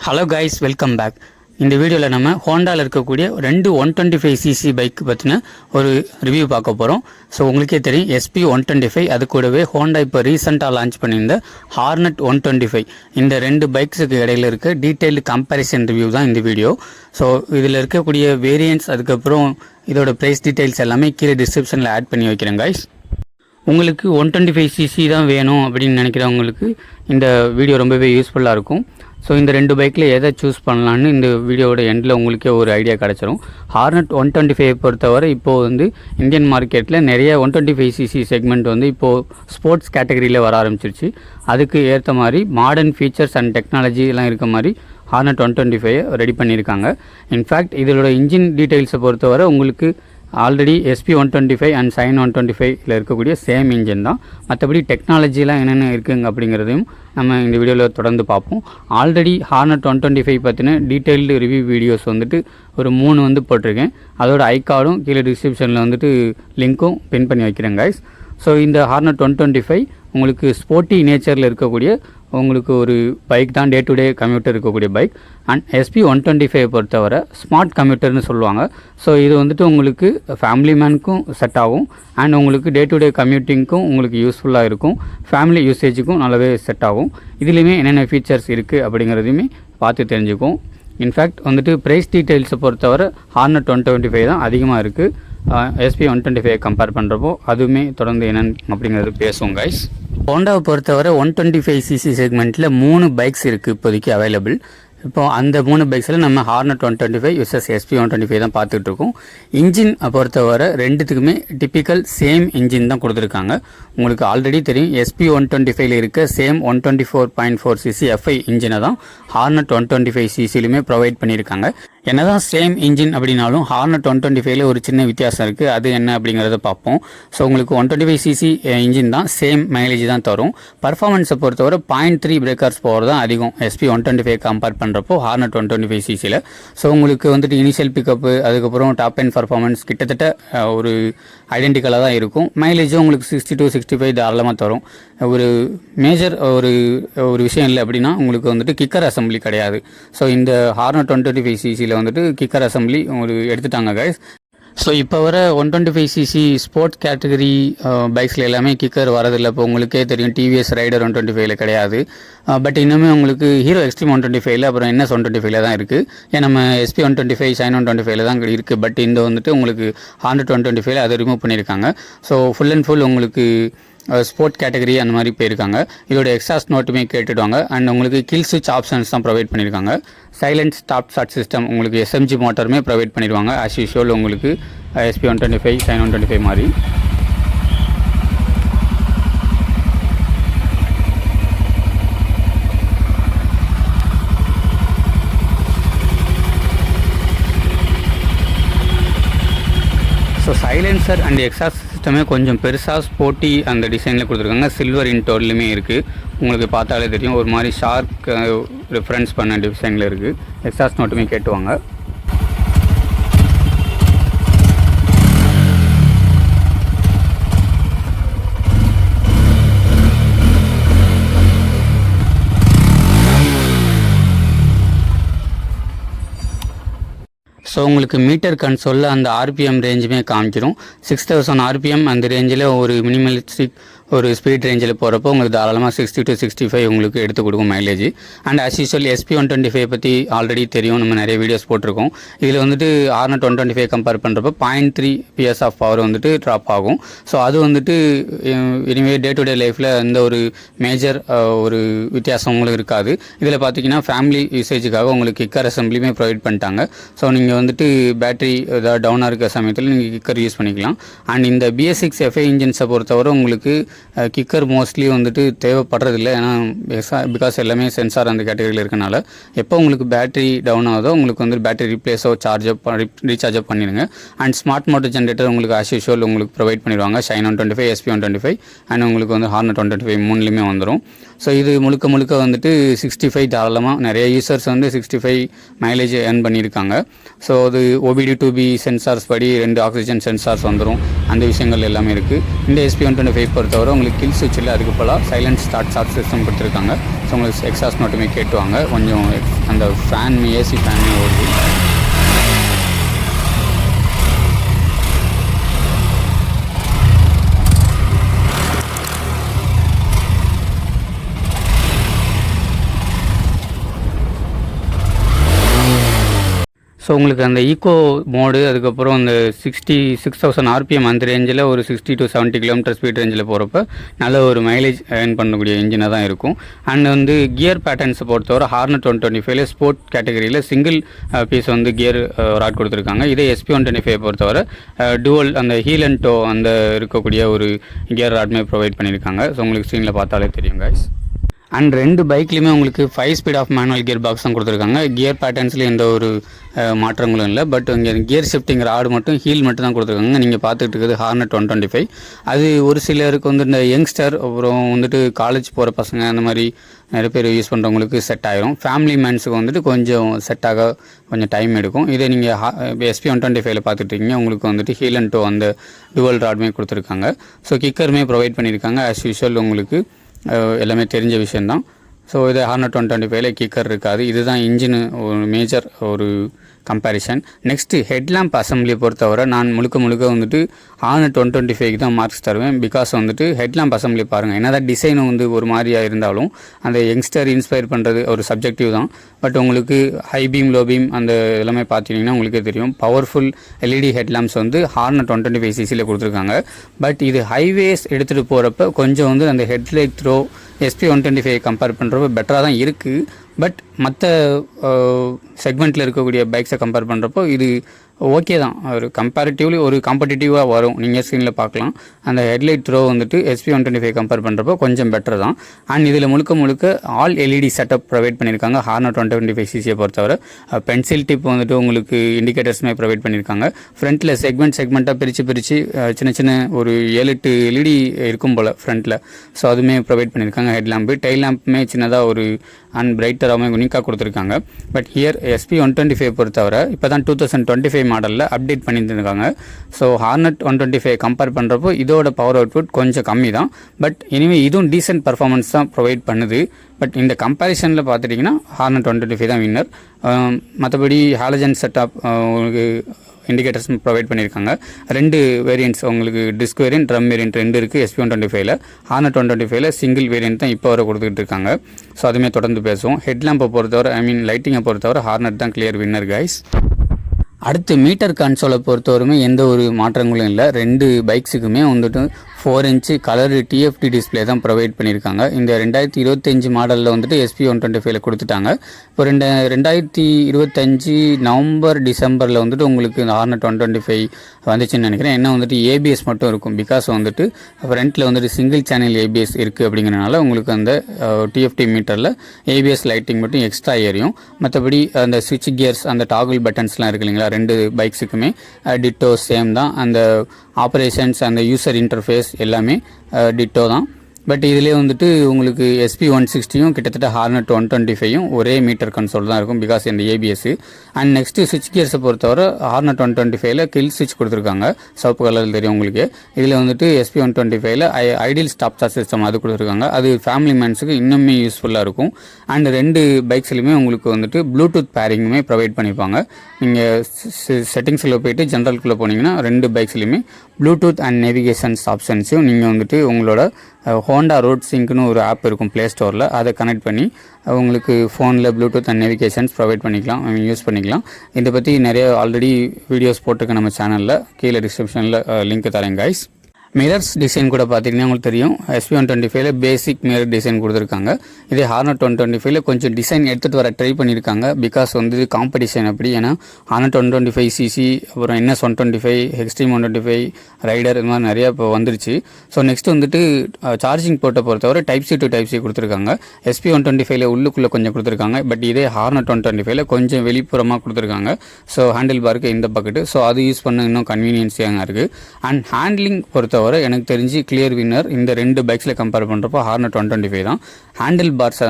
Hello guys, welcome back. இந்த வீடியோவில் நம்ம ஹோண்டாவில் இருக்கக்கூடிய 2 125cc பைக் பற்றின ஒரு ரிவ்யூ பார்க்க போகிறோம். ஸோ உங்களுக்கே தெரியும் SP 125, அது கூடவே ஹோண்டா இப்போ ரீசெண்டாக லான்ச் பண்ணியிருந்த ஹார்னட் 125, இந்த 2 பைக்ஸுக்கு இடையில இருக்க டீட்டெயில்டு கம்பேரிசன் ரிவ்யூ தான் இந்த வீடியோ. ஸோ இதில் இருக்கக்கூடிய வேரியன்ட்ஸ், அதுக்கப்புறம் இதோட ப்ரைஸ் டீட்டெயில்ஸ் எல்லாமே கீழே டிஸ்கிரிப்ஷனில் ஆட் பண்ணி வைக்கிறேன் கைஸ். உங்களுக்கு 125cc தான் வேணும் அப்படின்னு நினைக்கிறவங்களுக்கு இந்த வீடியோ ரொம்பவே யூஸ்ஃபுல்லாக இருக்கும். ஸோ இந்த 2 பைக்கில் எதை சூஸ் பண்ணலான்னு இந்த வீடியோவோட எண்டில் உங்களுக்கே ஒரு ஐடியா கிடச்சிரும். ஹார்னட் 125 பொறுத்தவரை இப்போது இந்தியன் மார்க்கெட்டில் நிறைய 125cc செக்மெண்ட் இப்போது ஸ்போர்ட்ஸ் கேட்டகரியில் வர ஆரம்பிச்சிருச்சு. அதுக்கு ஏற்ற மாதிரி மாடர்ன் ஃபீச்சர்ஸ் அண்ட் டெக்னாலஜி எல்லாம் இருக்க மாதிரி ஹார்னட் 125 ரெடி பண்ணியிருக்காங்க. இன்ஃபேக்ட் இதோட இன்ஜின் டீட்டெயில்ஸை பொறுத்தவரை உங்களுக்கு ஆல்ரெடி SP 125 அண்ட் சைன் 125 இருக்கக்கூடிய சேம் இன்ஜின் தான். மற்றபடி டெக்னாலஜிலாம் என்னென்ன இருக்குங்க அப்படிங்கிறதையும் நம்ம இந்த வீடியோவில் தொடர்ந்து பார்ப்போம். ஆல்ரெடி ஹார்னட் 125 பற்றின டீட்டெயில்டு ரிவ்யூ வீடியோஸ் ஒரு 3 போட்டிருக்கேன். அதோட ஐகார்டும் கீழே டிஸ்கிரிப்ஷனில் லிங்க்கும் பின் பண்ணி வைக்கிறேன் கைஸ். ஸோ இந்த ஹார்னட் 125 உங்களுக்கு ஸ்போர்ட்டி நேச்சரில் இருக்கக்கூடிய உங்களுக்கு ஒரு பைக் தான், டே டு டே கம்யூட்டர் இருக்கக்கூடிய பைக். அண்ட் SP 125 பொறுத்தவரை ஸ்மார்ட் கம்யூட்டர்னு சொல்லுவாங்க. ஸோ இது உங்களுக்கு ஃபேமிலி மேனுக்கும் செட் ஆகும், அண்ட் உங்களுக்கு டே டு டே கம்யூட்டிங்க்கும் உங்களுக்கு யூஸ்ஃபுல்லாக இருக்கும், ஃபேமிலி யூசேஜுக்கும் நல்லாவே செட் ஆகும். இதுலேயுமே என்னென்ன ஃபீச்சர்ஸ் இருக்குது அப்படிங்கிறதையுமே பார்த்து தெரிஞ்சுக்கும். இன்ஃபேக்ட் ப்ரைஸ் டீட்டெயில்ஸை பொறுத்தவரை ஹார்னட் 125 தான் அதிகமாக இருக்குது. SP 125 கம்பேர் பண்ணுறப்போ அதுவுமே தொடர்ந்து என்னென்னு அப்படிங்கிறது பேசுவோம் கைஸ். ஹோண்டாவை பொறுத்தவரை 125cc செக்மெண்ட்டில் 3 பைக்ஸ் இருக்குது இப்போதைக்கு அவைலபிள். இப்போது அந்த 3 பைக்ஸில் நம்ம ஹார்னட் 125 விசஸ் SP 125 தான் பார்த்துட்ருக்கோம். இன்ஜின் பொறுத்தவரை ரெண்டுத்துக்குமே டிப்பிக்கல் சேம் இன்ஜின் தான் கொடுத்துருக்காங்க. உங்களுக்கு ஆல்ரெடி தெரியும் SP 125 இருக்க சேம் 124.4cc FI இன்ஜினை தான் ஹார்னட் 125cc ப்ரொவைட் பண்ணியிருக்காங்க. என்னதான் சேம் இன்ஜின் அப்படின்னாலும் ஹார்னட் 125 ஒரு சின்ன வித்தியாசம் இருக்குது. அது என்ன அப்படிங்கிறத பார்ப்போம். ஸோ உங்களுக்கு 125cc இன்ஜின் தான், சேம் மைலேஜ் தான் தரும். பர்ஃபார்மன்ஸை பொறுத்தவரை 0.3 பிரேக்கர்ஸ் பவர் தான் அதிகம் SP 125 கம்பேர் பண்ணுறப்போ ஹார்னட் 125cc. ஸோ உங்களுக்கு இனிஷியல் பிக்கப்பு, அதுக்கப்புறம் டாப் அண்ட் பர்ஃபார்மன்ஸ் கிட்டத்தட்ட ஒரு ஐடென்டிக்கலாக தான் இருக்கும். மைலேஜும் உங்களுக்கு 60 to 65 தாராளமாக தரும். ஒரு மேஜர் ஒரு விஷயம் இல்லை அப்படின்னா உங்களுக்கு கிக்கர் அசம்பிளி கிடையாது. ஸோ இந்த ஹார்னட் 125cc கிக்கர் அசம்பிளி எடுத்துட்டாங்க கைஸ். ஸோ இப்போ வர 125cc ஸ்போர்ட்ஸ் கேட்டகரி பைக்ஸில் எல்லாமே கிக்கர் வரதில்லை. இப்போ உங்களுக்கே தெரியும், TVS ரைடர் 125 கிடையாது. பட் இன்னுமே உங்களுக்கு ஹீரோ எக்ஸ்ட்ரீம் 125, அப்புறம் NS 125 தான் இருக்குது. ஏன் நம்ம SP 125 சைன் 125 தான் இருக்குது. பட் இந்த உங்களுக்கு ஹார்னட் 125 அதை ரிமூவ் பண்ணியிருக்காங்க. ஸோ ஃபுல் அண்ட் ஃபுல் உங்களுக்கு ஸ்போர்ட் கேட்டகரி அந்த மாதிரி போயிருக்காங்க. இதோட எக்ஸாஸ்ட் நோட்டுமே கேட்டுடுவாங்க. அண்ட் உங்களுக்கு கில் ஸ்விட்ச் ஆப்ஷன்ஸ் தான் ப்ரொவைட் பண்ணியிருக்காங்க. சைலண்ட் ஸ்டாப் ஸ்டார்ட் சிஸ்டம் உங்களுக்கு SMG மோட்டருமே ப்ரொவைட் பண்ணிடுவாங்க. ஆஸ் யூஷுவல் உங்களுக்கு SP 125 சைன் 125 மாதிரி. ஸோ சைலன்சர் அண்ட் எக்ஸாஸ்ட் சிஸ்டமே கொஞ்சம் பெருசாக ஸ்போர்ட்டி அந்த டிசைனில் கொடுத்துருக்காங்க. சில்வர் இன்டோர்லையுமே இருக்குது. உங்களுக்கு பார்த்தாலே தெரியும், ஒரு மாதிரி ஷார்க் ரெஃபரன்ஸ் பண்ண டிசைனில் இருக்குது. எக்ஸாஸ்ட் நோட்டுமே கேட்டுவாங்க. ஸோ உங்களுக்கு மீட்டர் கன்சோலில் அந்த RPM ரேஞ்சுமே காமிச்சிடும். 6000 RPM அந்த ரேஞ்சில் ஒரு மினிமலிஸ்டிக் ஒரு ஸ்பீட் ரேஞ்சில் போகிறப்போ உங்களுக்கு தாராளமாக 60 to 65 உங்களுக்கு எடுத்து கொடுக்கும் mileage. And as usual SP 125 பற்றி ஆல்ரெடி தெரியும், நம்ம நிறைய வீடியோஸ் போட்டிருக்கோம். இதில் ஹார்னட் 125 கம்பேர் பண்ணுறப்போ 0.3 PS ஆஃப் பவர் ட்ராப் ஆகும். ஸோ அது இனிமேல் டே டு டே லைஃப்பில் எந்த ஒரு மேஜர் ஒரு வித்தியாசம் உங்களுக்கு இருக்காது. இதில் பார்த்தீங்கன்னா ஃபேமிலி யூசேஜுக்காக உங்களுக்கு கிக்கர் அசம்பிளியுமே ப்ரொவைட் பண்ணிட்டாங்க. ஸோ நீங்கள் பேட்டரி ஏதாவது டவுனாக இருக்கிற சமயத்தில் நீங்கள் கிக்கர் யூஸ் பண்ணிக்கலாம். அண்ட் இந்த BS6 FI இன்ஜின்ஸை பொறுத்தவரை உங்களுக்கு கிக்கர் மோஸ்ட்லி தேவைப்படுறதில்லை. ஏன்னா பிகாஸ் எல்லாமே சென்சார் அந்த கேட்டகரியில் இருக்கனால எப்போ உங்களுக்கு பேட்டரி டவுன் ஆகுதோ உங்களுக்கு பேட்டரி ரீப்ளேஸோ ரீசார்ஜ் அப் பண்ணிடுங்க. அண்ட் ஸ்மார்ட் மோட்டர் ஜென்ரேட்டர் உங்களுக்கு ஆஸ் யூஷுவல் உங்களுக்கு ப்ரொவைட் பண்ணிடுவாங்க. ஷைன் 125, SP 125 அண்ட் உங்களுக்கு ஹார்னட் 125 3லையுமே வந்துடும். ஸோ இது முழுக்க 65 தாராளமாக நிறைய யூசர்ஸ் 65 மைலேஜ் ஏர்ன் பண்ணியிருக்காங்க. ஸோ அது OBD2B சென்சார்ஸ் படி 2 ஆக்சிஜன் சென்சார்ஸ் வந்துடும். அந்த விஷயங்கள் எல்லாமே இருக்குது. இந்த SP 125 பொறுத்தவரை உங்களுக்கு கில் ஸ்விட்ச் இல்லை, அதுக்கு போல் சைலண்ட் ஸ்டார்ட் சிஸ்டம் கொடுத்துருக்காங்க. ஸோ உங்களுக்கு எக்ஸாஸ்ட் மட்டுமே கேட்டுவாங்க. கொஞ்சம் அந்த ஃபேன் ஏசி ஃபேன் ஓடுது. ஸோ உங்களுக்கு அந்த ஈக்கோ மோடு, அதுக்கப்புறம் அந்த 66,000 RPM அந்த ரேஞ்சில் ஒரு 60 to 70 km ஸ்பீட் ரேஞ்சில் போகிறப்ப நல்ல ஒரு மைலேஜ் ஏர்ன் பண்ணக்கூடிய இன்ஜினாக தான் இருக்கும். அண்ட் வந்து கியர் பேட்டர்ன்ஸை பொறுத்தவரை ஹார்னட் 125 ஸ்போர்ட் கேட்டகரியில் சிங்கிள் பீஸ் வந்து கியர் ராட் கொடுத்துருக்காங்க. இதே SP 125 பொறுத்தவரை டுவல் அந்த ஹீல் அண்ட் டோ அந்த இருக்கக்கூடிய ஒரு கியர் ராட்மே ப்ரொவைட் பண்ணியிருக்காங்க. ஸோ உங்களுக்கு ஸ்க்ரீனில் பார்த்தாலே தெரியும் guys. அண்ட் 2 பைக்லையுமே உங்களுக்கு 5 speed of manual gear box தான் கொடுத்துருக்காங்க. கியர் பேட்டர்ன்ஸில் எந்த ஒரு மாற்றங்களும் இல்லை. பட் இங்கே கியர் ஷிஃப்டிங் ராடு மட்டும் ஹீல் மட்டும் தான் கொடுத்துருக்காங்க. நீங்கள் பார்த்துட்டு இருக்குது ஹார்னட் 125. அது ஒரு சிலருக்கு வந்து இந்த யங்ஸ்டர், அப்புறம் வந்துட்டு காலேஜ் போகிற பசங்க, அந்த மாதிரி நிறைய பேர் யூஸ் பண்ணுறவங்களுக்கு செட் ஆகிரும். ஃபேமிலி மேன்ஸுக்கு வந்துட்டு கொஞ்சம் செட் ஆக கொஞ்சம் டைம் எடுக்கும். இதே நீங்கள் SP 125 பார்த்துட்ருக்கீங்க, உங்களுக்கு வந்துட்டு ஹீல் அண்ட் டோ அந்த டுவல் ராடுமே கொடுத்துருக்காங்க. ஸோ கிக்கருமே ப்ரொவைட் பண்ணியிருக்காங்க. ஆஸ் யூஷுவல் உங்களுக்கு எல்லாமே தெரிஞ்ச விஷயந்தான். ஸோ இது ஹார்னட் 125 கிக்கர் இருக்காது. இதுதான் இன்ஜின் ஒரு மேஜர் ஒரு கம்பேரிஷன். நெக்ஸ்ட்டு ஹெட்லாம்ப் அசம்பிளியை பொறுத்தவரை நான் முழுக்க வந்துட்டு ஹார்னட் 125 தான் மார்க்ஸ் தருவேன். பிகாஸ் வந்துட்டு ஹெட்லாம்ப் அசம்பிளி பாருங்கள், என்ன தான் டிசைன் வந்து ஒரு மாதிரியாக இருந்தாலும் அந்த யங்ஸ்டர் இன்ஸ்பயர் பண்ணுறது ஒரு சப்ஜெக்டிவ் தான். பட் உங்களுக்கு ஹை பீம் லோ பீம் அந்த எல்லாமே பார்த்தீங்கன்னா உங்களுக்கே தெரியும். பவர்ஃபுல் LED ஹெட்லாம்ப்ஸ் வந்து ஹார்னட் 125cc கொடுத்துருக்காங்க. பட் இது ஹைவேஸ் எடுத்துகிட்டு போகிறப்ப கொஞ்சம் வந்து அந்த ஹெட்லைட் த்ரோ SP 125 கம்பேர் பண்ணுறப்ப பெட்டராக தான் இருக்குது. பட் மற்ற செக்மெண்ட்டில் இருக்கக்கூடிய பைக்ஸை கம்பேர் பண்ணுறப்போ இது ஓகே தான். ஒரு கம்பேரிட்டிவ்லி ஒரு காம்படிட்டிவாக வரும். நீங்கள் ஸ்க்ரீனில் பார்க்கலாம். அந்த ஹெட்லைட் த்ரோ வந்துட்டு SP 125 கம்பேர் பண்ணுறப்போ கொஞ்சம் பெட்டர் தான். அண்ட் இதில் முழுக்க ஆல் LED செட்டப் ப்ரொவைட் பண்ணியிருக்காங்க. ஹார்னட் 125cc பொறுத்தவரை பென்சில் டிப் வந்துட்டு உங்களுக்கு இண்டிகேட்டர்ஸுமே ப்ரொவைட் பண்ணியிருக்காங்க. ஃப்ரண்ட்டில் செக்மெண்ட்டாக பிரித்து சின்ன ஒரு 7-8 LED இருக்கும் போல் ஃப்ரண்ட்டில். ஸோ அதுவுமே ப்ரொவைட் பண்ணியிருக்காங்க. ஹெட் லேம்பு, டெய்ல் லேம்புமே சின்னதாக ஒரு அண்ட் பிரைட்டராகவே யூனிக்காக கொடுத்துருக்காங்க. பட் ஹியர் SP 125 பொறுத்தவரை இப்போ தான் 2025 மாடலில் அப்டேட் பண்ணியிருக்காங்க. ஸோ ஹார்னட் 125 கம்பேர் பண்ணுறப்போ இதோட பவர் அவுட்புட் கொஞ்சம் கம்மி தான். பட் எனிவே இதுவும் டீசென்ட் பர்ஃபார்மன்ஸ் தான் ப்ரொவைட் பண்ணுது. பட் இந்த கம்பேரிசனில் பார்த்துட்டிங்கன்னா ஹார்னட் 125 தான் வின்னர். மற்றபடி ஹாலஜன் செட்டப் உங்களுக்கு இண்டிகேட்டர்ஸ் ப்ரொவைட் பண்ணியிருக்காங்க. 2 வேரியன்ட்ஸ் உங்களுக்கு டிஸ்க் வேரியன்ட், ட்ரம் வேரியன்ட் 2 இருக்குது SP 125. ஹார்னட் 125 சிங்கிள் வேரியன்ட் தான் இப்போ வரை கொடுத்துக்கிட்டு இருக்காங்க. ஸோ அதுவுமே தொடர்ந்து பேசுவோம். ஹெட்லாம்பை பொறுத்தவரை லைட்டிங்கை பொறுத்தவரை ஹார்னட் தான் கிளியர் வின்னர் கைஸ். அடுத்து மீட்டர் கன்சோலை பொறுத்தவரைமே எந்த ஒரு மாற்றங்களும் இல்லை. 2 பைக்ஸுக்குமே வந்துட்டு 4 inch கலர் TFT டிஸ்பிளே தான் ப்ரொவைட் பண்ணியிருக்காங்க. இந்த 2025 மாடலில் வந்துட்டு SP 125 கொடுத்துட்டாங்க. இப்போ 2025 நவம்பர் டிசம்பரில் வந்துட்டு உங்களுக்கு இந்த ஹார்னட் 125 வந்துச்சுன்னு நினைக்கிறேன். என்ன வந்துட்டு ABS மட்டும் இருக்கும். பிகாஸ் வந்துட்டு ஃப்ரண்ட்டில் வந்துட்டு சிங்கிள் சேனல் ABS இருக்குது அப்படிங்கிறனால உங்களுக்கு அந்த TFT மீட்டரில் ABS லைட்டிங் மட்டும் எக்ஸ்ட்ரா ஏறியும். மற்றபடி அந்த ஸ்விட்ச் கியர்ஸ், அந்த டாகுல் பட்டன்ஸ்லாம் இருக்குது இல்லைங்களா, 2 பைக்ஸுக்குமே டிட்டோ சேம் தான். அந்த ஆப்ரேஷன்ஸ், அந்த யூசர் இன்டர்ஃபேஸ் எல்லாமே டிட்டோ தான். பட் இதிலே வந்துட்டு உங்களுக்கு SP 160 கிட்டத்தட்ட ஹார்னட் 125 ஒரே மீட்டர் கன்சோல் தான் இருக்கும். பிகாஸ் இந்த ABS. அண்ட் நெக்ஸ்ட்டு ஸ்விட்ச் கியர்ஸை பொறுத்தவரை ஹார்னட் 125 கில் ஸ்விட்ச் கொடுத்துருக்காங்க. சிவப்பு கலரில் தெரியும் உங்களுக்கு. இதில் வந்துட்டு SP 125 ideal stop start system அது கொடுத்துருக்காங்க. அது ஃபேமிலி மேன்ஸுக்கு இன்னுமே யூஸ்ஃபுல்லாக இருக்கும். அண்ட் 2 பைக்ஸ்லையுமே உங்களுக்கு வந்துட்டு ப்ளூடூத் பேரிங்குமே ப்ரொவைட் பண்ணியிருப்பாங்க. நீங்கள் செட்டிங்ஸில் போய்ட்டு ஜென்ரலுக்குள்ளே போனீங்கன்னா 2 பைக்ஸ்லையுமே ப்ளூடூத் அண்ட் நேவிகேஷன்ஸ் ஆப்ஷன்ஸையும் நீங்கள் வந்துட்டு உங்களோட ஹோண்டா ரோட் சிங்க்னு ஒரு ஆப் இருக்கும் ப்ளே ஸ்டோரில், அதை கனெக்ட் பண்ணி உங்களுக்கு ஃபோனில் ப்ளூடூத் அண்ட் நேவிகேஷன்ஸ் ப்ரொவைட் பண்ணிக்கலாம், யூஸ் பண்ணிக்கலாம். இதை பற்றி நிறைய ஆல்ரெடி வீடியோஸ் போட்டிருக்கேன் நம்ம சேனலில். கீழே டிஸ்கிரிப்ஷனில் லிங்க் தரேன் கைஸ். மிரர்ஸ் டிசைன் கூட பார்த்தீங்கன்னா உங்களுக்கு தெரியும். SP 125 பேசிக் மிரர் டிசைன் கொடுத்துருக்காங்க. இதே ஹார்னட் 125 கொஞ்சம் டிசைன் எடுத்துகிட்டு வர ட்ரை பண்ணியிருக்காங்க. பிகாஸ் வந்து காம்படிஷன் அப்படி. ஏன்னா ஹார்னட் 125cc, அப்புறம் NS 125, எக்ஸ்ட்ரீம் 125, ரைடர், இது மாதிரி நிறையா இப்போ வந்துருச்சு. ஸோ நெக்ஸ்ட் வந்துட்டு சார்ஜிங் போர்ட்டை பொறுத்தவரை Type C to Type C கொடுத்துருக்காங்க. SP 125 உள்ளுக்குள்ளே கொஞ்சம் கொடுத்துருக்காங்க. பட் இதே ஹார்னட் 125 கொஞ்சம் வெளிப்புறமாக கொடுத்துருக்காங்க. ஸோ ஹேண்டில் பாருக்கு இந்த பக்கெட்டு. ஸோ அது யூஸ் பண்ண இன்னும் கன்வீனியன்ஸியாக இருக்குது. அண்ட் ஹேண்ட்லிங் பொறுத்தவரை பொறுத்தவரை எனக்கு தெரிஞ்சு கிளியர் வின்னர் இந்த ரெண்டு பைக்ஸில் கம்பேர் பண்ணுறப்போ ஹார்னட் 125 தான். ஹேண்டில் பார்ஸ்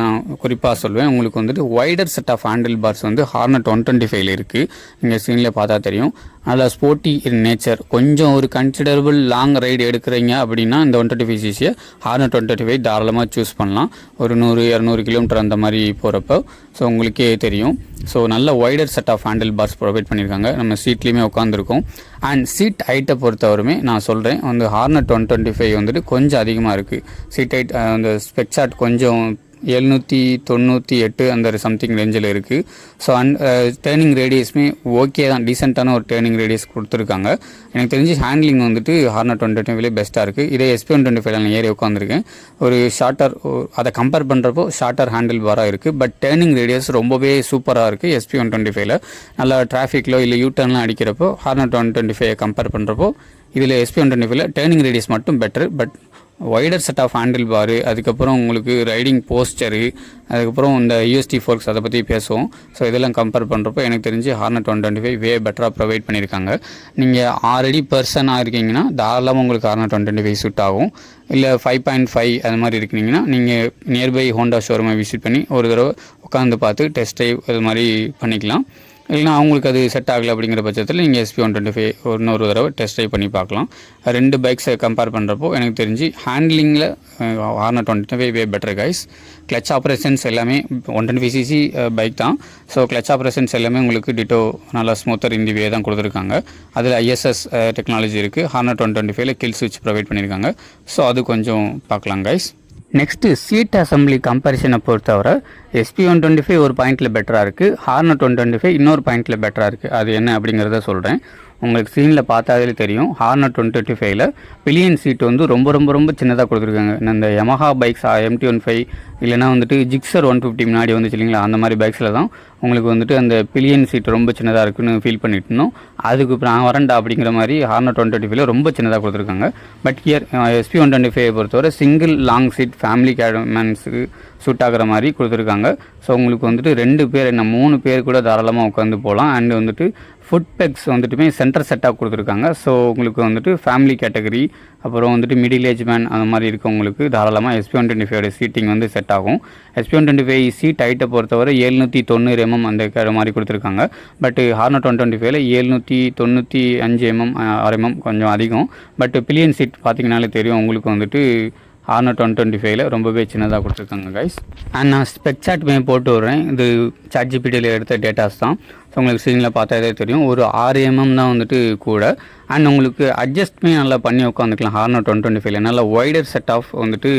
குறிப்பாக சொல்லுவேன். உங்களுக்கு வந்துட்டு wider set of handle bars வந்து ஹார்னட் 125 இருக்குது. நீங்கள் ஸ்க்ரீனில் பார்த்தா தெரியும். நல்லா ஸ்போர்ட்டி இன் நேச்சர். கொஞ்சம் ஒரு கன்சிடரபிள் லாங் ரைடு எடுக்கிறீங்க அப்படின்னா இந்த 125cc ஹார்னட் 125 தாராளமாக சூஸ் பண்ணலாம். ஒரு 100-200 கிலோமீட்டர் அந்த மாதிரி போகிறப்போ. ஸோ உங்களுக்கே தெரியும். ஸோ நல்ல wider set of handle bars provide பண்ணியிருக்காங்க. நம்ம சீட்லேயுமே உட்காந்துருக்கோம். அண்ட் சீட் ஹைட்டை பொறுத்தவரைமே நான் சொல்கிறேன் வந்து ஹார்னட் 125 வந்துட்டு கொஞ்சம் அதிகமாக இருக்குது. சீட் ஹைட் அந்த ஸ்பெக்சாட் கொஞ்சம் 798 அந்த சம்திங் ரேஞ்சில் இருக்குது. ஸோ டேர்னிங் ரேடியஸுமே ஓகே தான், டீசெண்டான ஒரு டேர்னிங் ரேடியஸ் கொடுத்துருக்காங்க. எனக்கு தெரிஞ்சு ஹேண்ட்லிங் வந்துட்டு ஹார்னட் 125 பெஸ்ட்டாக இருக்குது. இதே SP 125 நான் ஏறி உட்காந்துருக்கேன். ஒரு ஷார்ட்டர் அதை கம்பேர் பண்ணுறப்போ ஷார்ட்டர் ஹேண்டில் பாராக இருக்குது. பட் டேர்னிங் ரேடியஸ் ரொம்பவே சூப்பராக இருக்குது SP 125. நல்லா டிராஃபிக்கிலோ இல்லை யூட்டர்ன்லாம் அடிக்கிறப்போ ஹார்னட் 125 கம்பேர் பண்ணுறப்போ இதில் SP 125 டேர்னிங் ரேடியஸ் மட்டும் better. But wider set of handle bar, அதுக்கப்புறம் உங்களுக்கு ரைடிங் போஸ்டரு, அதுக்கப்புறம் இந்த USD ஃபோர்க்ஸ் அதை பற்றி பேசுவோம். ஸோ இதெல்லாம் கம்பேர் பண்ணுறப்போ எனக்கு தெரிஞ்சு ஹார்னட் 125 பெட்டராக ப்ரொவைட் பண்ணியிருக்காங்க. நீங்கள் ஆல்ரெடி பர்சனாக இருக்கீங்கன்னா தாராளமாக உங்களுக்கு ஹார்னட் 125 சூட் ஆகும். இல்லை 5.5 அது மாதிரி இருக்கீங்கன்னா நீங்கள் நியர்பை ஹோண்டா ஷோரூமை விசிட் பண்ணி ஒரு தடவை உட்காந்து பார்த்து டெஸ்ட் ட்ரைவ் அது மாதிரி பண்ணிக்கலாம். இல்லைனா அவங்களுக்கு அது செட் ஆகலை அப்படிங்கிற பட்சத்தில் நீங்கள் SP 125 இன்னொரு தடவை டெஸ்ட் ட்ரைவ் பண்ணி பார்க்கலாம். ரெண்டு பைக்ஸை கம்பேர் பண்ணுறப்போ எனக்கு தெரிஞ்சு ஹேண்ட்லிங்கில் Hornet 125 better guys. Clutch operations எல்லாமே 125cc பைக் தான். ஸோ கிளச் ஆப்ரேஷன்ஸ் எல்லாமே உங்களுக்கு டிட்டோ நல்லா ஸ்மூத்தர் இந்த வே தான் கொடுத்துருக்காங்க. அதில் ISS டெக்னாலஜி இருக்குது. ஹார்னட் 125 கில் ஸ்விட்ச் ப்ரொவைட் பண்ணியிருக்காங்க. ஸோ அது கொஞ்சம் பார்க்கலாம் கைஸ். நெக்ஸ்ட்டு சீட் அசம்பிளி கம்பேரிசனை பொறுத்தவரை SP 125 ஒரு பாயிண்டில் பெட்டராக இருக்குது. ஹார்னட் 125 இன்னொரு பாயிண்டில் பெட்டராக இருக்குது. அது என்ன அப்படிங்கிறத சொல்கிறேன். உங்களுக்கு ஸ்க்ரீனில் பார்த்தாலே தெரியும். ஹார்னட் 125 பில்லியன் சீட் வந்து ரொம்ப ரொம்ப ரொம்ப சின்னதாக கொடுத்துருக்காங்க. இந்த Yamaha பைக்ஸ் MT-15 இல்லைனா வந்துட்டு ஜிக்ஸர் 150 முன்னாடி வந்துச்சு இல்லைங்களா, அந்த மாதிரி பைக்ஸில் தான் உங்களுக்கு வந்துட்டு அந்த பில்லியன் சீட் ரொம்ப சின்னதாக இருக்குன்னு ஃபீல் பண்ணிட்டு இருந்தோம். அதுக்கு இப்போ நான் வரண்டா அப்படிங்கிற மாதிரி ஹார்னட் 125 ரொம்ப சின்னதாக கொடுத்துருக்காங்க. பட் ஹியர் SP 125 பொறுத்தவரை சிங்கிள் லாங் சீட் ஃபேமிலி கேடமன்ஸுக்கு சூட் ஆகிற மாதிரி கொடுத்துருக்காங்க. ஸோ உங்களுக்கு வந்துட்டு 2 பேர் என்ன 3 பேர் கூட தாராளமாக உட்காந்து போகலாம். அண்டு வந்துட்டு ஃபுட் பெக்ஸ் வந்துட்டுமே சென்டர் செட்டாக கொடுத்துருக்காங்க. ஸோ உங்களுக்கு வந்துட்டு ஃபேமிலி கேட்டகரி, அப்புறம் வந்துட்டு மிடில் ஏஜ் மேன் அந்த மாதிரி இருக்கவங்களுக்கு தாராளமாக SP 125 சீட்டிங் வந்து செட் ஆகும். SP 125 சீட் ஹைட்டை பொறுத்தவரை 790 mm அந்த மாதிரி கொடுத்துருக்காங்க. பட் ஹார்னட் 125 795 mm 6 mm கொஞ்சம் அதிகம். பட் பில்லியன் சீட் பார்த்தீங்கனாலே தெரியும் உங்களுக்கு வந்துட்டு ஹார்னட் 125 ரொம்பவே சின்னதாக கொடுத்துருக்காங்க கைஸ். அண்ட் நான் ஸ்பெக்சாட் போட்டு விட்றேன். இது ChatGPTயில் எடுத்த டேட்டாஸ் தான். ஸோ உங்களுக்கு ஸ்க்ரீனில் பார்த்தாலே தெரியும். ஒரு 6 mm தான் வந்துட்டு கூட. அண்ட் உங்களுக்கு அட்ஜஸ்ட்மே நல்லா பண்ணி உட்காந்துக்கலாம் ஹார்னட் 125. நல்லா வைடர் செட் ஆஃப் வந்துட்டு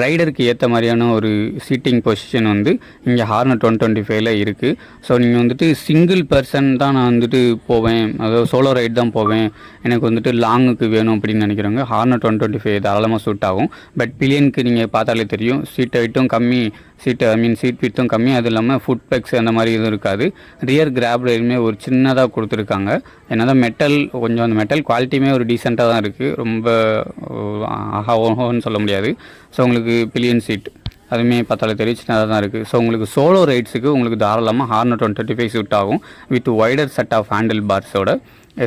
ரைடருக்கு ஏற்ற மாதிரியான ஒரு சீட்டிங் பொசிஷன் வந்து இங்கே ஹார்னட் 125 இருக்குது. ஸோ நீங்கள் வந்துட்டு சிங்கிள் பர்சன் தான் நான் வந்துட்டு போவேன், அதாவது சோலோ ரைட் தான் போவேன், எனக்கு வந்துட்டு லாங்குக்கு வேணும் அப்படின்னு நினைக்கிறவங்க ஹார்னட் 125 தாராளமாக சூட் ஆகும். பட் பில்லியனுக்கு நீங்கள் பார்த்தாலே தெரியும். சீட் ஹைட்டும் கம்மி, சீட் வித்தும் கம்மி. அது இல்லாமல் ஃபுட் பெக்ஸ் அந்த மாதிரி எதுவும் இருக்காது. ரியர் கிராப் ரயிலுமே ஒரு சின்னதாக கொடுத்துருக்காங்க. என்னதான் மெட்டல் கொஞ்சம் அந்த மெட்டல் குவாலிட்டியுமே ஒரு டீசெண்டாக தான் இருக்குது. ரொம்ப ஓஹோன்னு சொல்ல முடியாது. ஸோ உங்களுக்கு பில்லியன் சீட் அதுவுமே பார்த்தாலே தெரியும் சின்னதாக தான் இருக்குது. ஸோ உங்களுக்கு சோலோ ரைட்ஸுக்கு உங்களுக்கு தாராளமாக ஹார்னட் 125 சூட் ஆகும் with wider set of handle பார்ஸோட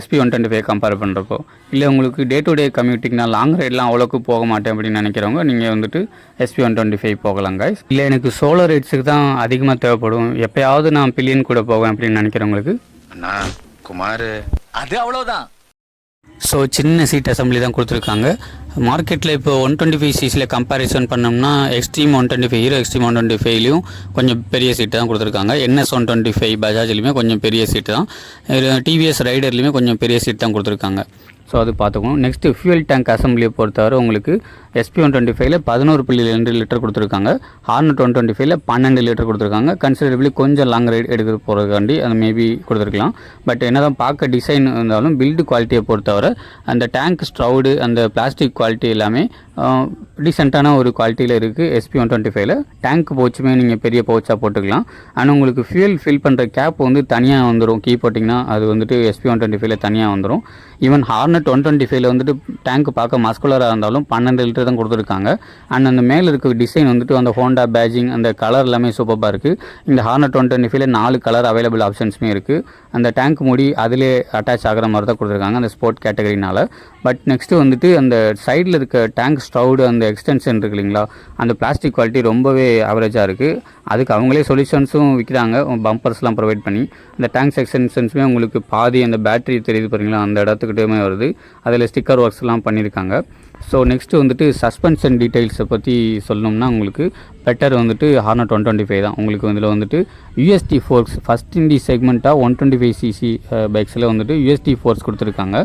SP 125 கம்பேர் பண்ணுறப்போ. இல்லை உங்களுக்கு டே டு டே கம்யூட்டிங் நான் லாங் ரைட்லாம் அவ்வளோக்கு போக மாட்டேன் அப்படின்னு நினைக்கிறவங்க நீங்கள் வந்துட்டு SP 125 போகலாம் கைஸ். இல்லை எனக்கு சோலோ ரைட்ஸுக்கு தான் அதிகமாக தேவைப்படும், எப்போயாவது நான் பில்லியன் கூட போவேன் அப்படின்னு நினைக்கிறவங்களுக்கு அண்ணா குமார் அது அவ்வளோதான். ஸோ சின்ன சீட் அசம்பிளி தான் கொடுத்துருக்காங்க. மார்க்கெட்டில் இப்போ 125cc கம்பேரிசன் பண்ணோம்னா எக்ஸ்ட்ரீம் 125 ஹீரோ எக்ஸ்ட்ரீம் 125லையும் கொஞ்சம் பெரிய சீட்டு தான் கொடுத்துருக்காங்க. NS 125 பஜாஜ்லையுமே கொஞ்சம் பெரிய சீட்டு தான். TVS ரைடர்லையுமே கொஞ்சம் பெரிய சீட் தான் கொடுத்துருக்காங்க. ஸோ அது பார்த்துக்கணும். நெக்ஸ்ட்டு ஃபியூல் டேங்க் அசம்பிளியை பொறுத்தவரை உங்களுக்கு SP 125 11.2 லிட்டர் கொடுத்துருக்காங்க. ஹார்னட் 125 12 லிட்டர் கொடுத்துருக்காங்க. கன்சிடரபிளி கொஞ்சம் லாங் ரைட் எடுக்க போகிறதுக்காண்டி அது மேபி கொடுத்துருக்கலாம். பட் என்ன தான் பார்க்க டிசைன் இருந்தாலும் பில்டு குவாலிட்டியை பொறுத்தவரை அந்த டேங்க் ஸ்ட்ரவுடு அந்த பிளாஸ்டிக் குவாலிட்டி எல்லாமே டீசெண்டான ஒரு குவாலிட்டியில் இருக்குது SP125ல. டேங்க் பவுச்சுமே நீங்கள் பெரிய பவுச்சாக போட்டுக்கலாம். ஆனால் உங்களுக்கு ஃபியூல் ஃபில் பண்ணுற கேப் வந்து தனியாக வந்துடும். கீ போட்டிங்கன்னா அது வந்துட்டு SP125ல தனியாக வந்துடும். ஈவன் ஹார்னட் 125ல வந்துட்டு டேங்க் பார்க்க மஸ்குலராக இருந்தாலும் 12 லிட்டர் தான் கொடுத்துருக்காங்க. அண்ட் அந்த மேலே இருக்க டிசைன் வந்துட்டு அந்த ஹோண்டா பேஜிங் அந்த கலர் எல்லாமே சூப்பராக இருக்குது. இந்த ஹார்னட் 125ல 4 கலர் அவைலபிள் ஆப்ஷன்ஸுமே இருக்குது. அந்த டேங்க் மூடி அதிலே அட்டாச் ஆகிற மாதிரி தான் கொடுத்துருக்காங்க அந்த ஸ்போர்ட் கேட்டகரினால். பட் நெக்ஸ்ட்டு வந்துட்டு அந்த சைடில் இருக்க டேங்க் ஸ்டவுடு அந்த எக்ஸ்டென்ஷன் இருக்கு இல்லைங்களா, அந்த பிளாஸ்டிக் குவாலிட்டி ரொம்பவே ஆவரேஜாக இருக்குது. அதுக்கு அவங்களே சொல்யூஷன்ஸும் விற்கிறாங்க, பம்பர்ஸ்லாம் ப்ரொவைட் பண்ணி. அந்த டேங்க்ஸ் எக்ஸ்டென்ஷன்ஸுமே உங்களுக்கு பாதி அந்த பேட்டரி தெரியுது பாருங்களா, அந்த இடத்துக்கிட்டே வருது. அதில் ஸ்டிக்கர் ஒர்க்ஸ்லாம் பண்ணியிருக்காங்க. ஸோ நெக்ஸ்ட்டு வந்துட்டு சஸ்பென்ஷன் டீட்டெயில்ஸை பற்றி சொல்லணும்னா உங்களுக்கு பெட்டர் வந்துட்டு ஹார்னட் 125 தான். உங்களுக்கு இதில் வந்துட்டு USD forks first in the செக்மெண்ட்டாக 125cc பைக்ஸில் வந்துட்டு USD ஃபோர்ஸ் கொடுத்துருக்காங்க.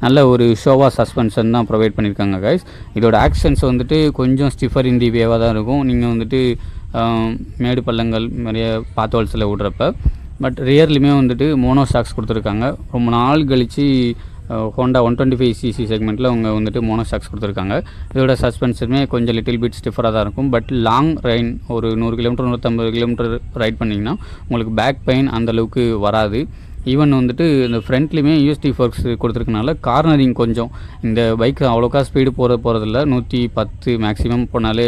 நல்ல ஒரு ஷோவா சஸ்பென்ஷன் தான் ப்ரொவைட் பண்ணியிருக்காங்க கைஸ். இதோட ஆக்ஷன்ஸ் வந்துட்டு கொஞ்சம் ஸ்டிஃபர் இன் தி வேவாக தான் இருக்கும் நீங்கள் வந்துட்டு மேடு பள்ளங்கள் நிறைய பாத்தோல்ஸில் விடுறப்ப. பட் ரியர்லையுமே வந்துட்டு மோனோ ஷாக்ஸ் கொடுத்துருக்காங்க. ரொம்ப நாள் கழித்து ஹோண்டா 125cc செக்மெண்ட்டில் அவங்க வந்துட்டு மோனோ ஷாக்ஸ் கொடுத்துருக்காங்க. இதோட சஸ்பென்ஷனுமே கொஞ்சம் லிட்டில் பிட் ஸ்டிஃபராக தான் இருக்கும். பட் லாங் ரைன் ஒரு 100 கிலோமீட்டர் 150 கிலோமீட்டர் ரைட் பண்ணிங்கன்னா உங்களுக்கு பேக் பெயின் அந்தளவுக்கு வராது. ஈவன் வந்துட்டு இந்த ஃப்ரண்ட்லேயுமே USD ஃபோர்ஸ் கொடுத்துருக்கனால கார்னரிங் கொஞ்சம் இந்த பைக் அவ்வளோக்கா ஸ்பீடு போகிறதில்ல. 110 மேக்ஸிமம் போனாலே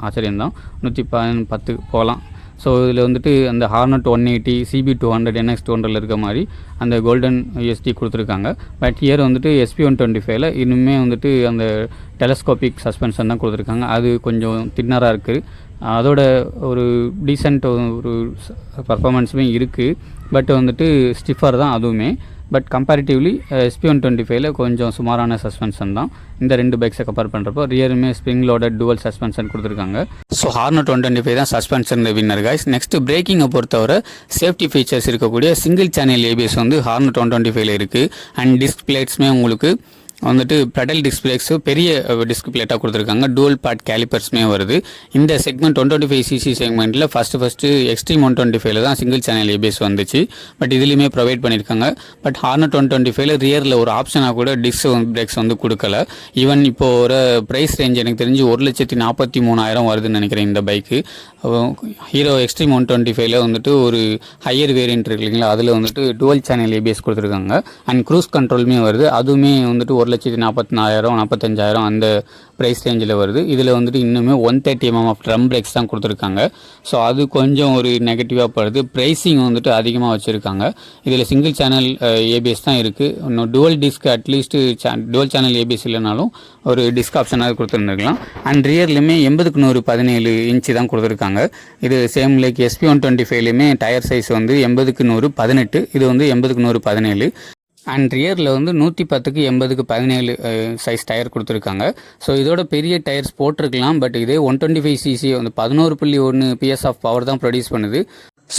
ஆச்சரியம்தான். 110 போகலாம். ஸோ இதில் வந்துட்டு அந்த ஹார்னட் 180 CB200 NX200 இருக்க மாதிரி அந்த கோல்டன் USD கொடுத்துருக்காங்க. பட் இயர் வந்துட்டு SP125ல இன்னுமே வந்துட்டு அந்த டெலஸ்கோபிக் சஸ்பென்ஷன் தான் கொடுத்துருக்காங்க. அது கொஞ்சம் தின்னராக இருக்குது. அதோட ஒரு டீசெண்ட் ஒரு பர்ஃபார்மன்ஸுமே இருக்குது. பட் வந்துட்டு ஸ்டிஃபர் தான் அதுவுமே. பட் கம்பேரிட்டிவ்லி SP125ல கொஞ்சம் சுமாரான சஸ்பென்ஷன் தான். இந்த 2 பைக்ஸை கம்பேர் பண்ணுறப்போ ரியருமே ஸ்ப்ரிங் லோடட் டுவல் சஸ்பென்ஷன் கொடுத்துருக்காங்க. ஸோ ஹார்னட் 125 தான் சஸ்பென்ஷன் வின்னர் கைஸ். நெக்ஸ்ட்டு பிரேக்கிங்கை பொறுத்தவரை சேஃப்டி ஃபீச்சர்ஸ் இருக்கக்கூடிய சிங்கிள் சேனல் ABS வந்து ஹார்னட் 125ல இருக்குது. அண்ட் டிஸ்க் பிளேட்ஸுமே உங்களுக்கு வந்துட்டு பெடல் டிஸ்க் பிரேக்ஸு பெரிய டிஸ்க் பிளேட்டாக கொடுத்துருக்காங்க. டூவல் பார்ட் கேலிப்பர்ஸுமே வருது. இந்த செக்மெண்ட் 125cc செக்மெண்ட்டில் ஃபஸ்ட்டு எக்ஸ்ட்ரீம் 125ல தான் சிங்கிள் சேனல் ABS வந்துச்சு. பட் இதுலேயுமே ப்ரொவைட் பண்ணியிருக்காங்க. பட் ஹார்னட் 125ல ரியரில் ஒரு ஆப்ஷனாக கூட டிஸ்க் பிரேக்ஸ் வந்து கொடுக்கல. ஈவன் இப்போ ஒரு ப்ரைஸ் ரேஞ்ச் எனக்கு தெரிஞ்சு 1,43,000 வருதுன்னு நினைக்கிறேன் இந்த பைக்கு. ஹீரோ எக்ஸ்ட்ரீம் 125ல வந்துட்டு ஒரு ஹையர் வேரியன்ட் இருக்கு இல்லைங்களா, அதில் வந்துட்டு டுவல் சேனல் ABS கொடுத்துருக்காங்க. அண்ட் க்ரூஸ் கண்ட்ரோலுமே வருது. அதுவுமே வந்துட்டு 1,44,000 45,000 அந்த ப்ரைஸ் ரேஞ்சில் வருது. இதில் வந்துட்டு இன்னுமே 130 mm ஆஃப் ட்ரம் பிரேக்ஸ் தான் கொடுத்துருக்காங்க. ஸோ அது கொஞ்சம் ஒரு நெகட்டிவாக படுது. ப்ரைஸிங் வந்துட்டு அதிகமாக வச்சுருக்காங்க. இதில் சிங்கிள் சேனல் ABS தான் இருக்குது. இன்னும் dual disc at least dual channel ABS இல்லைனாலும் ஒரு டிஸ்க் ஆப்ஷனாக கொடுத்துருந்துருக்கலாம். அண்ட் ரியர்லையுமே 80/100 இன்ச்சு தான் கொடுத்துருக்காங்க. இது சேம் லைக் SP125லையுமே டயர் சைஸ் வந்து 80/100 இது வந்து 80/100 அண்ட் ரியரில் வந்து 110/80 சைஸ் டயர் கொடுத்துருக்காங்க. ஸோ இதோட பெரிய டயர்ஸ் போட்டிருக்கலாம். பட் இதே 125cc வந்து 11.1 PS ஆஃப் பவர் தான் ப்ரொடியூஸ் பண்ணுது.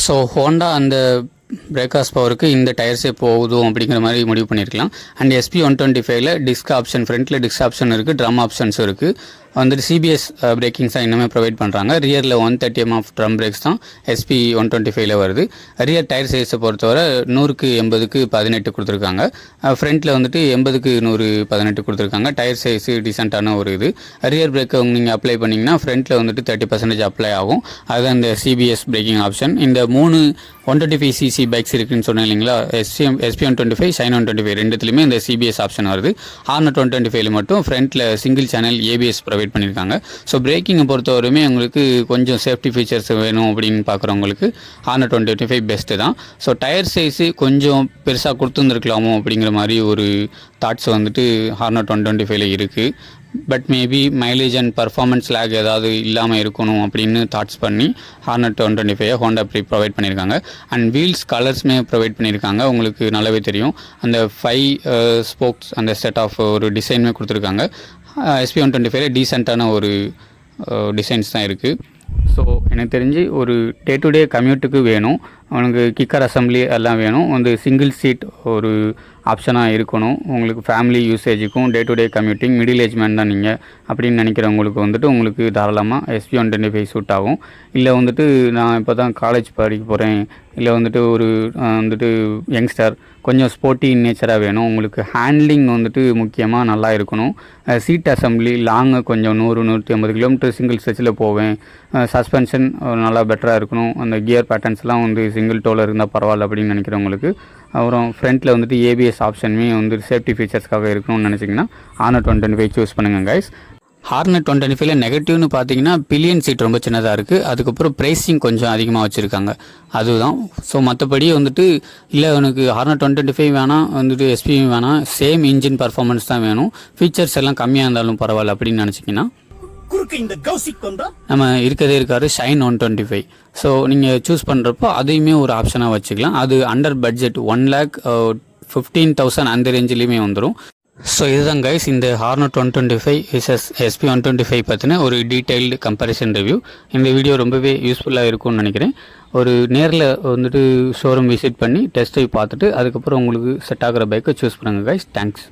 ஸோ ஹோண்டா அந்த பிரேக்காஸ் பவருக்கு இந்த டயர்ஸே போகுதும் அப்படிங்கிற மாதிரி முடிவு பண்ணியிருக்கலாம். அண்ட் SP125ல டிஸ்க் ஆப்ஷன் ஃப்ரண்ட்டில் டிஸ்க் ஆப்ஷன் இருக்குது, ட்ரம் ஆப்ஷன்ஸும் இருக்குது. வந்துட்டு CBS பிரேக்கிங்ஸ் தான் இன்னுமே ப்ரொவைட் பண்ணுறாங்க. ரியரில் 130 mm ஆஃப் ட்ரம் பிரேக்ஸ் தான் SP125ல வருது. ரியர் டயர் சைஸை பொறுத்தவரை 100/80 கொடுத்துருக்காங்க. ஃப்ரண்ட்டில் வந்துட்டு 80/100 கொடுத்துருக்காங்க. டயர் சைஸு டீசெண்டான ஒரு இது. ரியர் பிரேக்கை நீங்கள் அப்ளை பண்ணிங்கன்னா ஃப்ரண்ட்டில் வந்துட்டு 30% அப்ளை ஆகும். அதுதான் இந்த CBS பிரேக்கிங் ஆப்ஷன். இந்த 3 125cc பைக்ஸ் இருக்குன்னு சொன்னேன் இல்லைங்களா, SP125 ஷைன் 125 ரெண்டுத்துலையுமே இந்த CBS ஆப்ஷன் வருது. ஹார்னட் 125ல மட்டும் ஃப்ரண்ட்டில் சிங்கிள் சேனல் ABS ப்ரொவைட் பண்ணியிருக்காங்க. ஸோ பிரேக்கிங்கை பொறுத்தவரையுமே உங்களுக்கு கொஞ்சம் சேஃப்டி ஃபீச்சர்ஸ் வேணும் அப்படின்னு பார்க்குறவங்களுக்கு ஹார்னட் 125 பெஸ்ட்டு தான். ஸோ டயர் சைஸு கொஞ்சம் பெருசாக கொடுத்துருந்துருக்கலாமோ அப்படிங்கிற மாதிரி ஒரு தாட்ஸ் வந்துட்டு ஹார்னட் 125ல இருக்குது. But maybe mileage and performance lag ஏதாவது இல்லாமல் இருக்கணும் அப்படின்னு தாட்ஸ் பண்ணி ஹார்னட் 125 ஹோண்டா ப்ரொவைட் பண்ணியிருக்காங்க. அண்ட் வீல்ஸ் கலர்ஸுமே ப்ரொவைட் பண்ணியிருக்காங்க. உங்களுக்கு நல்லாவே தெரியும் அந்த 5 ஸ்போக்ஸ் அந்த செட் ஆஃப் ஒரு டிசைனுமே கொடுத்துருக்காங்க. SP125ல டீசெண்டான ஒரு டிசைன்ஸ் தான் இருக்குது. ஸோ எனக்கு தெரிஞ்சு ஒரு டே டு டே கம்யூட்டுக்கு வேணும், அவனுக்கு கிக்கர் அசம்பிளி எல்லாம் வேணும். வந்து சிங்கிள் சீட் ஒரு ஆப்ஷனாக இருக்கணும். உங்களுக்கு ஃபேமிலி யூசேஜுக்கும் day to day commuting middle age man தான் நீங்கள் அப்படின்னு நினைக்கிறவங்களுக்கு வந்துட்டு உங்களுக்கு தாராளமாக SP125 சூட் ஆகும். இல்லை வந்துட்டு நான் இப்போ தான் காலேஜ் படிக்க போகிறேன், இல்லை வந்துட்டு ஒரு வந்துட்டு யங்ஸ்டர் கொஞ்சம் ஸ்போர்ட்டி நேச்சராக வேணும், உங்களுக்கு ஹேண்ட்லிங் வந்துட்டு முக்கியமாக நல்லா இருக்கணும், சீட் அசம்பிளி லாங்கு கொஞ்சம் 100-150 கிலோமீட்டர் சிங்கிள் ஸ்ட்ரெச்சில் போவேன், சஸ்பென்ஷன் நல்லா பெட்டராக இருக்கணும், அந்த கியர் பேட்டர்ன்ஸ்லாம் வந்து சிங்கிள் டோவில் இருந்தால் பரவாயில்ல அப்படின்னு நினைக்கிறவங்களுக்கு, அப்புறம் ஃப்ரண்ட்டில் வந்துட்டு ஏபிஎஸ் ஆப்ஷனுமே வந்து சேஃப்டி ஃபீச்சர்ஸ்க்காக இருக்கணும்னு நினச்சிங்கன்னா ஹார்னட் 125 சூஸ் பண்ணுங்கள் கைஸ். ஹார்னட் 125ல நெகட்டிவ்னு பார்த்தீங்கன்னா பில்லியன் சீட் ரொம்ப சின்னதாக இருக்குது, அதுக்கப்புறம் ப்ரைஸிங் கொஞ்சம் அதிகமாக வச்சுருக்காங்க, அதுதான். ஸோ மற்றபடி வந்துட்டு இல்லை எனக்கு ஹார்னட் 125 வேணாம், வந்துட்டு எஸ்பியும் வேணாம், சேம் இன்ஜின் பர்ஃபார்மன்ஸ் தான் வேணும், ஃபீச்சர்ஸ் எல்லாம் கம்மியாக இருந்தாலும் பரவாயில்ல அப்படின்னு நினச்சிங்கன்னா நம்ம இருக்காரு ஷைன் 125. ஸோ நீங்கள் சூஸ் பண்ணுறப்போ அதையுமே ஒரு ஆப்ஷனாக வச்சுக்கலாம். அது அண்டர் பட்ஜெட் 1,15,000 அந்த ரேஞ்சிலையுமே வந்துடும். ஸோ இதுதான் கைஸ் இந்த ஹார்னட் 125 SP125 பற்றின ஒரு டீட்டெயில்டு கம்பேரிசன் ரிவ்யூ. இந்த வீடியோ ரொம்பவே யூஸ்ஃபுல்லாக இருக்கும்னு நினைக்கிறேன். ஒரு நேரில் வந்துட்டு ஷோரூம் விசிட் பண்ணி டெஸ்ட் ட்ரைவ் பார்த்துட்டு அதுக்கப்புறம் உங்களுக்கு செட் ஆகிற பைக்கை சூஸ் பண்ணுங்கள் கைஸ். தேங்க்ஸ்.